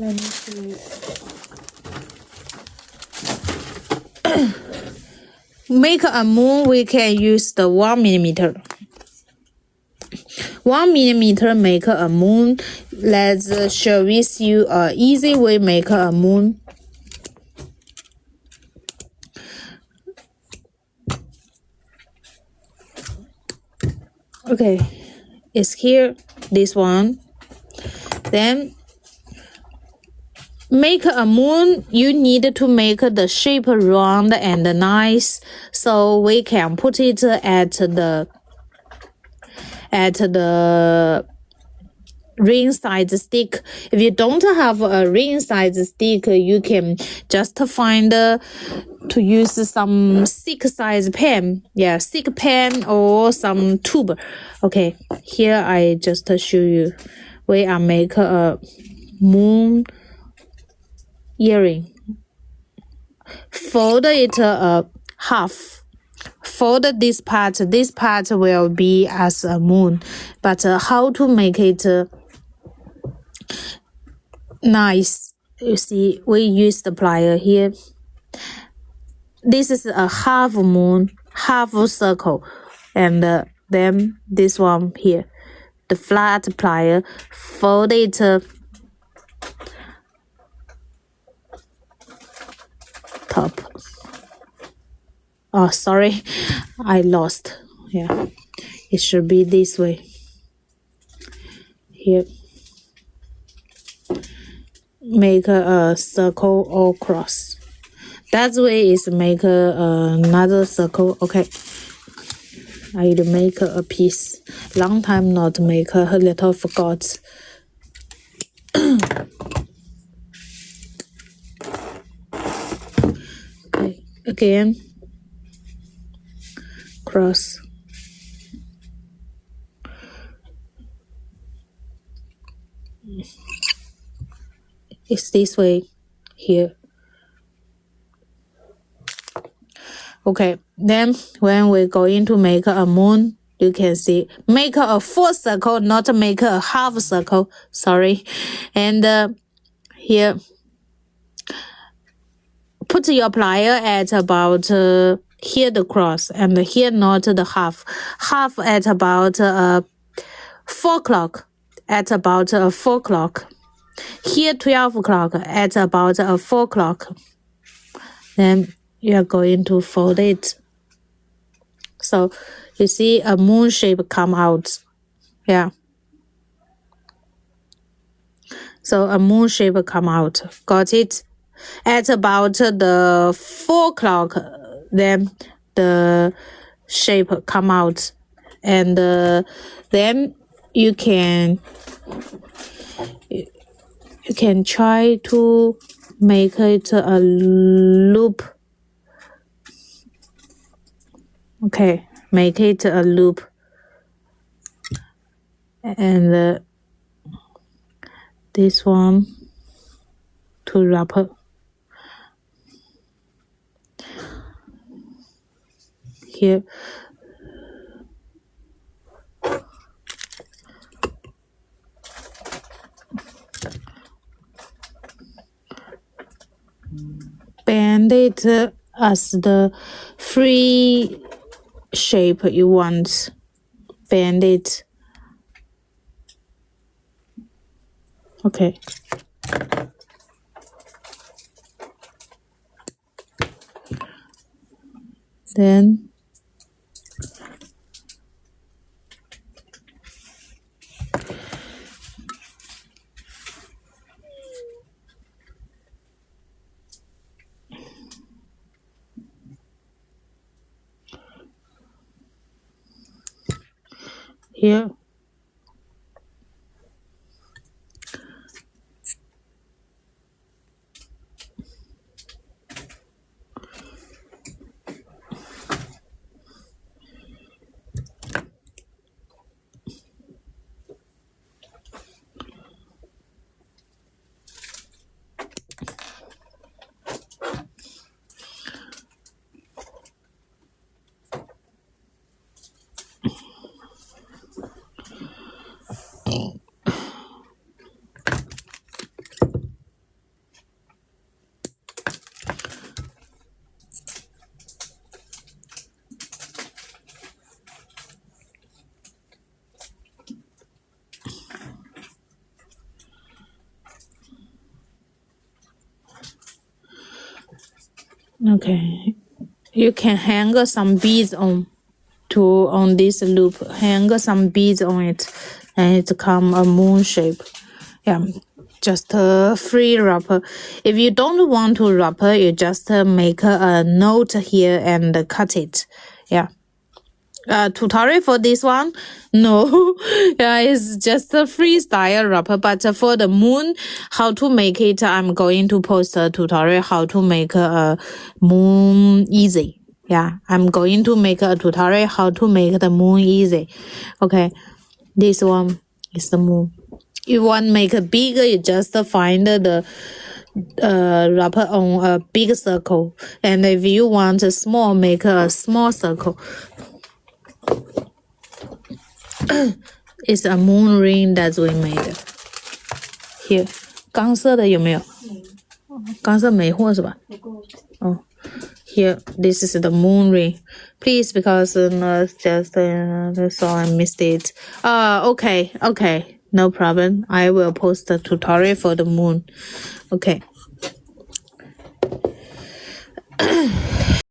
Let me see. Make a moon, we can use the 1 millimeter. 1 millimeter make a moon. Let's share with you a easy way make a moon. Okay, it's here, this one. Then make a moon, you need to make the shape round and nice, so we can put it at the ring size stick. If you don't have a ring size stick, you can just find to use some thick size pen. Yeah, thick pen or some tube. Okay, here I just show you. We are make a moon earring. Fold it half. Fold this part. This part will be as a moon. But how to make it nice? You see, we use the plier here. This is a half moon, half circle, and then this one here, the flat plier. Fold it top. Oh, sorry, I lost. Yeah, it should be this way. Here, make a circle or cross. That way is make another circle. Okay, I make a piece. Long time not make a little forgot. Okay, again. Cross. It's this way here. Okay, then when we're going to make a moon, you can see make a full circle, not make a half circle. Sorry. And here, put your plier at about here the cross, and here not the half. Half at about 4 o'clock. At about 4 o'clock. Here 12 o'clock. At about 4 o'clock. Then you are going to fold it. So you see a moon shape come out. Yeah. So a moon shape come out. Got it? At about the 4 o'clock, then the shape come out. And then you can try to make it a loop. Okay, make it a loop. And this one to wrapper. Here. Bend it as the free shape you want. Bend it. Okay. Then here. Okay. You can hang some beads on this loop. Hang some beads on it, and it come a moon shape. Yeah, just a free wrapper. If you don't want to wrapper, you just make a note here and cut it. Yeah. Tutorial for this one? No. Yeah, it's just a freestyle wrapper. But for the moon, how to make it, I'm going to post a tutorial how to make a moon easy. Yeah, I'm going to make a tutorial how to make the moon easy. Okay, this one is the moon. If you want to make it bigger, you just find the wrapper on a big circle. And if you want a small, make a small circle. It's a moon ring that we made. Here, 钢色的有没有？钢色没货是吧？哦。Here, this is the moon ring. Please, because just so I missed it. Okay. No problem. I will post the tutorial for the moon. Okay.